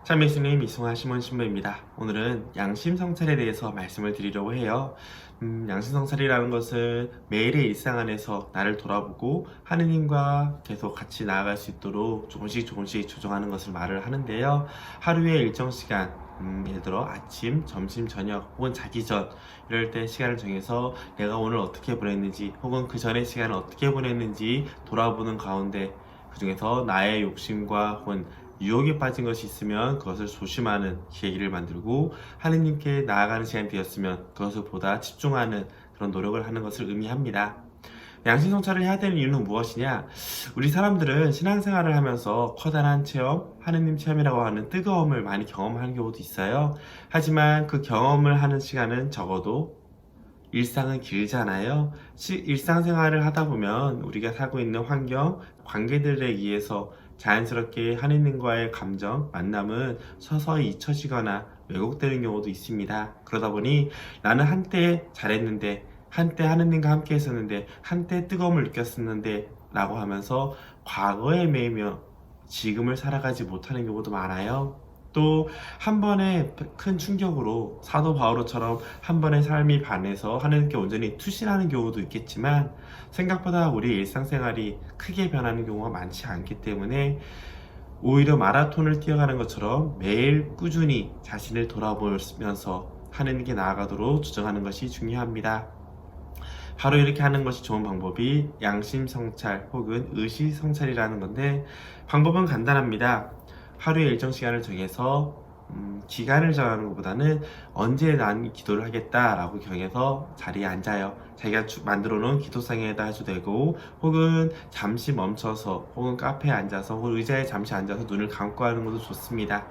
참 예수님 이승화 시몬 신부입니다. 오늘은 양심성찰에 대해서 말씀을 드리려고 해요. 양심성찰이라는 것은 매일의 일상 안에서 나를 돌아보고 하느님과 계속 같이 나아갈 수 있도록 조금씩 조정하는 것을 말을 하는데요. 하루의 일정 시간, 예를 들어 아침, 점심, 저녁 혹은 자기 전 이럴 때 시간을 정해서 내가 오늘 어떻게 보냈는지 혹은 그 전의 시간을 어떻게 보냈는지 돌아보는 가운데 그 중에서 나의 욕심과 혹은 유혹에 빠진 것이 있으면 그것을 조심하는 계기를 만들고 하느님께 나아가는 시간이 되었으면 그것을 보다 집중하는 그런 노력을 하는 것을 의미합니다. 양심성찰을 해야 되는 이유는 무엇이냐? 우리 사람들은 신앙생활을 하면서 커다란 체험, 하느님 체험이라고 하는 뜨거움을 많이 경험하는 경우도 있어요. 하지만 그 경험을 하는 시간은 적어도 일상은 길잖아요. 일상생활을 하다 보면 우리가 살고 있는 환경, 관계들에 의해서 자연스럽게 하느님과의 감정, 만남은 서서히 잊혀지거나 왜곡되는 경우도 있습니다. 그러다 보니 나는 한때 잘했는데, 한때 하느님과 함께 했었는데, 한때 뜨거움을 느꼈었는데 라고 하면서 과거에 매이며 지금을 살아가지 못하는 경우도 많아요. 또 한 번의 큰 충격으로 사도 바오로처럼 한 번의 삶이 반해서 하느님께 온전히 투신하는 경우도 있겠지만 생각보다 우리 일상생활이 크게 변하는 경우가 많지 않기 때문에 오히려 마라톤을 뛰어가는 것처럼 매일 꾸준히 자신을 돌아보면서 하느님께 나아가도록 조정하는 것이 중요합니다. 바로 이렇게 하는 것이 좋은 방법이 양심성찰 혹은 의시성찰이라는 건데, 방법은 간단합니다. 하루의 일정 시간을 정해서 기간을 정하는 것보다는 언제 난 기도를 하겠다라고 정해서 자리에 앉아요. 자기가 만들어 놓은 기도상에다 해도 되고, 혹은 잠시 멈춰서 혹은 카페에 앉아서 혹은 의자에 잠시 앉아서 눈을 감고 하는 것도 좋습니다.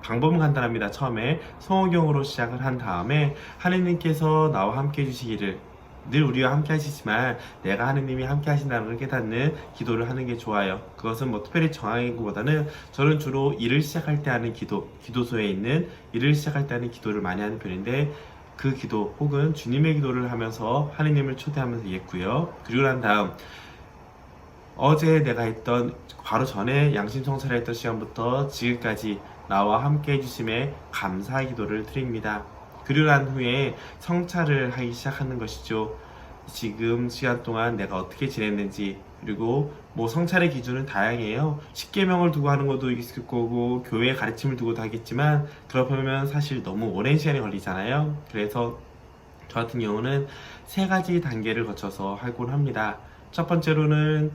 방법은 간단합니다. 처음에 성호경으로 시작을 한 다음에 하느님께서 나와 함께 해주시기를, 늘 우리와 함께 하시지만 내가 하느님이 함께 하신다는 걸 깨닫는 기도를 하는 게 좋아요. 그것은 뭐 특별히 정하기보다는 저는 주로 일을 시작할 때 하는 기도, 기도소에 있는 일을 시작할 때 하는 기도를 많이 하는 편인데, 그 기도 혹은 주님의 기도를 하면서 하느님을 초대하면서 읽고요. 그리고 난 다음 어제 내가 했던, 바로 전에 양심성찰을 했던 시간부터 지금까지 나와 함께 해주심에 감사의 기도를 드립니다. 그리고 난 후에 성찰을 하기 시작하는 것이죠. 지금 시간 동안 내가 어떻게 지냈는지, 그리고 뭐 성찰의 기준은 다양해요. 십계명을 두고 하는 것도 있을 거고 교회의 가르침을 두고도 하겠지만 그러면 사실 너무 오랜 시간이 걸리잖아요. 그래서 저 같은 경우는 세 가지 단계를 거쳐서 하곤 합니다. 첫 번째로는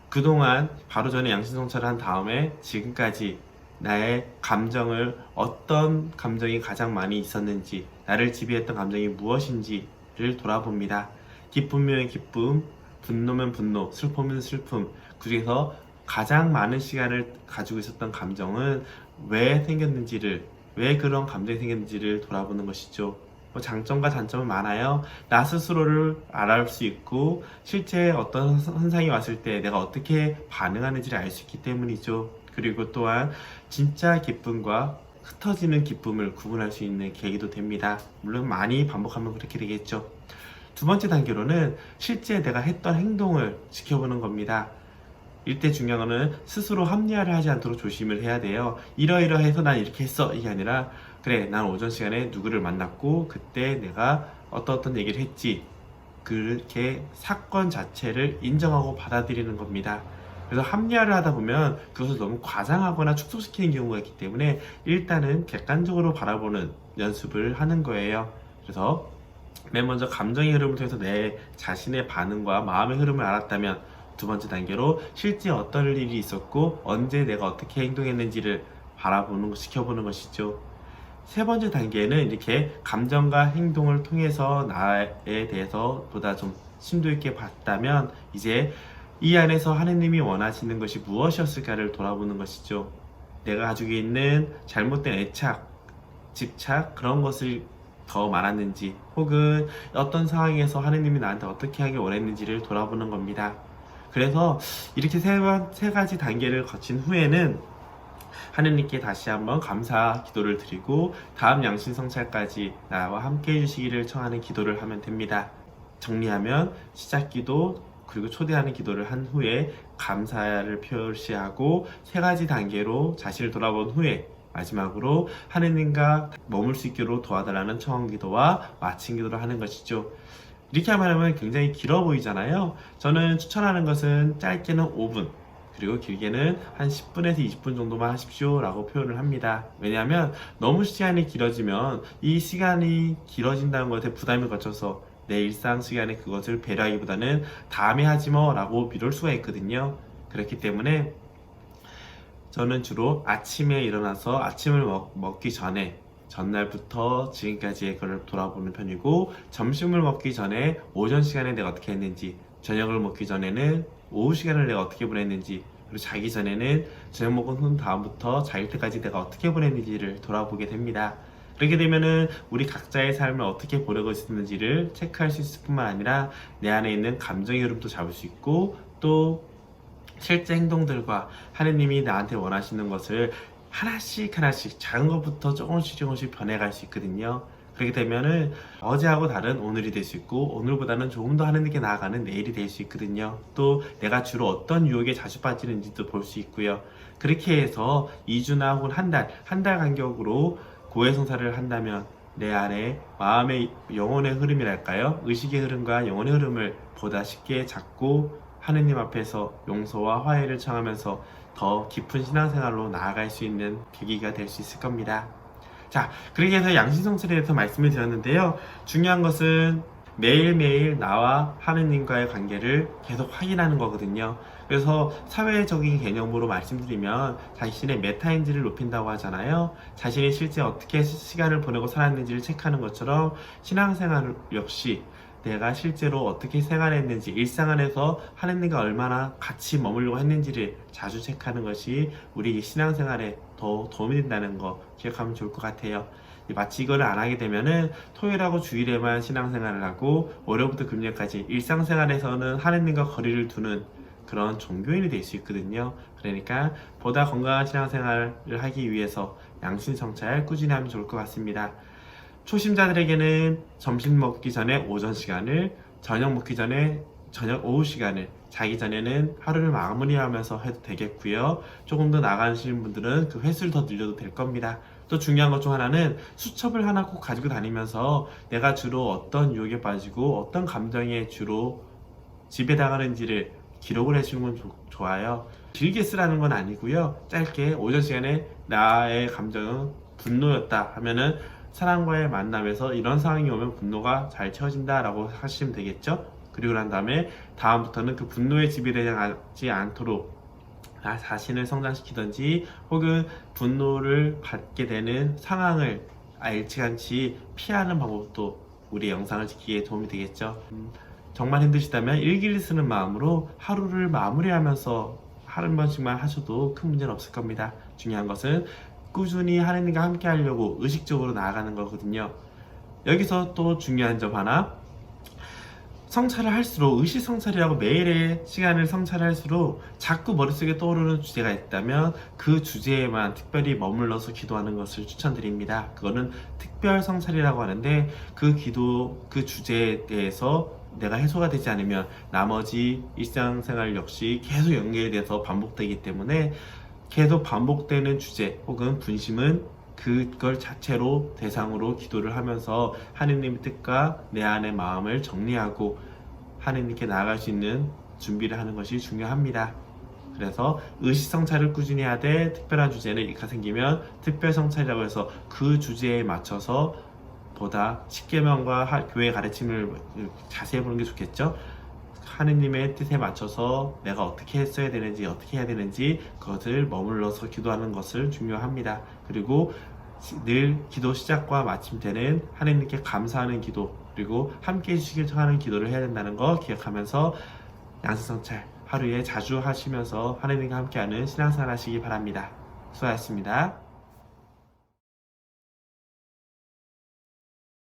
그동안 바로 전에 양심성찰을 한 다음에 지금까지 나의 감정을, 어떤 감정이 가장 많이 있었는지, 나를 지배했던 감정이 무엇인지를 돌아봅니다. 기쁨이면 기쁨, 분노면 분노, 슬픔이면 슬픔, 그 중에서 가장 많은 시간을 가지고 있었던 감정은 왜 생겼는지를, 왜 그런 감정이 생겼는지를 돌아보는 것이죠. 뭐 장점과 단점은 많아요. 나 스스로를 알아볼 수 있고 실제 어떤 현상이 왔을 때 내가 어떻게 반응하는지를 알 수 있기 때문이죠. 그리고 또한 진짜 기쁨과 흩어지는 기쁨을 구분할 수 있는 계기도 됩니다. 물론 많이 반복하면 그렇게 되겠죠. 두 번째 단계로는 실제 내가 했던 행동을 지켜보는 겁니다. 이때 중요한 거는 스스로 합리화를 하지 않도록 조심을 해야 돼요. 이러이러해서 난 이렇게 했어, 이게 아니라 그래, 난 오전 시간에 누구를 만났고 그때 내가 어떤 얘기를 했지, 그렇게 사건 자체를 인정하고 받아들이는 겁니다. 그래서 합리화를 하다 보면 그것을 너무 과장하거나 축소시키는 경우가 있기 때문에 일단은 객관적으로 바라보는 연습을 하는 거예요. 그래서 맨 먼저 감정의 흐름을 통해서 내 자신의 반응과 마음의 흐름을 알았다면, 두 번째 단계로 실제 어떤 일이 있었고 언제 내가 어떻게 행동했는지를 바라보는, 지켜보는 것이죠. 세 번째 단계는 이렇게 감정과 행동을 통해서 나에 대해서 보다 좀 심도 있게 봤다면, 이제 이 안에서 하느님이 원하시는 것이 무엇이었을까를 돌아보는 것이죠. 내가 가지고 있는 잘못된 애착, 집착, 그런 것을 더 많았는지, 혹은 어떤 상황에서 하느님이 나한테 어떻게 하길 원했는지를 돌아보는 겁니다. 그래서 이렇게 세 가지 단계를 거친 후에는 하느님께 다시 한번 감사 기도를 드리고 다음 양심성찰까지 나와 함께 해주시기를 청하는 기도를 하면 됩니다. 정리하면 시작 기도, 그리고 초대하는 기도를 한 후에 감사를 표시하고 세 가지 단계로 자신을 돌아본 후에 마지막으로 하느님과 머물 수 있기로 도와달라는 청원 기도와 마침 기도를 하는 것이죠. 이렇게 하면 굉장히 길어 보이잖아요. 저는 추천하는 것은 짧게는 5분, 그리고 길게는 한 10분에서 20분 정도만 하십시오 라고 표현을 합니다. 왜냐하면 너무 시간이 길어지면 이 시간이 길어진다는 것에 부담이 걷혀서 내 일상 시간에 그것을 배려하기보다는 다음에 하지 뭐 라고 미룰 수가 있거든요. 그렇기 때문에 저는 주로 아침에 일어나서 아침을 먹기 전에 전날부터 지금까지의 걸 돌아보는 편이고, 점심을 먹기 전에 오전 시간에 내가 어떻게 했는지, 저녁을 먹기 전에는 오후 시간을 내가 어떻게 보냈는지, 그리고 자기 전에는 저녁 먹은 후 다음부터 자일 때까지 내가 어떻게 보냈는지를 돌아보게 됩니다. 그렇게 되면은 우리 각자의 삶을 어떻게 보내고 있었는지를 체크할 수 있을 뿐만 아니라 내 안에 있는 감정의 흐름도 잡을 수 있고, 또 실제 행동들과 하느님이 나한테 원하시는 것을 하나씩 하나씩 작은 것부터 조금씩 변해갈 수 있거든요. 그렇게 되면은 어제하고 다른 오늘이 될 수 있고, 오늘보다는 조금 더 하느님께 나아가는 내일이 될 수 있거든요. 또 내가 주로 어떤 유혹에 자주 빠지는지도 볼 수 있고요. 그렇게 해서 2주나 혹은 한 달 간격으로 고해성사를 한다면 내 안에 마음의 영혼의 흐름이랄까요? 의식의 흐름과 영혼의 흐름을 보다 쉽게 잡고 하느님 앞에서 용서와 화해를 청하면서 더 깊은 신앙생활로 나아갈 수 있는 계기가 될 수 있을 겁니다. 자, 그렇게 해서 양심성찰에 대해서 말씀을 드렸는데요. 중요한 것은 매일매일 나와 하느님과의 관계를 계속 확인하는 거거든요. 그래서 사회적인 개념으로 말씀드리면 자신의 메타인지를 높인다고 하잖아요. 자신이 실제 어떻게 시간을 보내고 살았는지를 체크하는 것처럼 신앙생활 역시 내가 실제로 어떻게 생활했는지, 일상 안에서 하느님과 얼마나 같이 머물려고 했는지를 자주 체크하는 것이 우리 신앙생활에 더 도움이 된다는 거 기억하면 좋을 것 같아요. 마치 이거를 안 하게 되면은 토요일하고 주일에만 신앙생활을 하고 월요일부터 금요일까지 일상생활에서는 하느님과 거리를 두는 그런 종교인이 될 수 있거든요. 그러니까 보다 건강한 신앙생활을 하기 위해서 양심성찰 꾸준히 하면 좋을 것 같습니다. 초심자들에게는 점심 먹기 전에 오전 시간을, 저녁 먹기 전에 저녁 오후 시간을, 자기 전에는 하루를 마무리하면서 해도 되겠고요. 조금 더 나가시는 분들은 그 횟수를 더 늘려도 될 겁니다. 또 중요한 것 중 하나는 수첩을 하나 꼭 가지고 다니면서 내가 주로 어떤 유혹에 빠지고 어떤 감정에 주로 지배당하는지를 기록을 해주는 건 좋아요. 길게 쓰라는 건 아니고요. 짧게 오전 시간에 나의 감정은 분노였다 하면은 사람과의 만남에서 이런 상황이 오면 분노가 잘 채워진다 라고 하시면 되겠죠. 그리고 난 다음에 다음부터는 그 분노에 지배되지 않도록 나 자신을 성장시키든지 혹은 분노를 받게 되는 상황을 일찌감치 피하는 방법도 우리 영상을 지키기에 도움이 되겠죠. 정말 힘드시다면 일기를 쓰는 마음으로 하루를 마무리하면서 한 번씩만 하셔도 큰 문제는 없을 겁니다. 중요한 것은 꾸준히 하느님과 함께 하려고 의식적으로 나아가는 거거든요. 여기서 또 중요한 점 하나, 성찰을 할수록, 의식 성찰이라고 매일의 시간을 성찰할수록 자꾸 머릿속에 떠오르는 주제가 있다면 그 주제에만 특별히 머물러서 기도하는 것을 추천드립니다. 그거는 특별 성찰이라고 하는데, 그 기도, 그 주제에 대해서 내가 해소가 되지 않으면 나머지 일상생활 역시 계속 연결이 돼서 반복되기 때문에 계속 반복되는 주제 혹은 분심은 그걸 자체로 대상으로 기도를 하면서 하느님의 뜻과 내 안의 마음을 정리하고 하느님께 나아갈 수 있는 준비를 하는 것이 중요합니다. 그래서 의식성찰을 꾸준히 하되 특별한 주제는 일가 생기면 특별성찰이라고 해서 그 주제에 맞춰서 보다 십계명과 교회 가르침을 자세히 보는 게 좋겠죠. 하느님의 뜻에 맞춰서 내가 어떻게 했어야 되는지, 어떻게 해야 되는지 그것을 머물러서 기도하는 것을 중요합니다. 그리고 늘 기도 시작과 마침 때는 하느님께 감사하는 기도, 그리고 함께 해주시길 청하는 기도를 해야 된다는 거 기억하면서 양심성찰 하루에 자주 하시면서 하느님과 함께하는 신앙생활 하시기 바랍니다. 수고하셨습니다.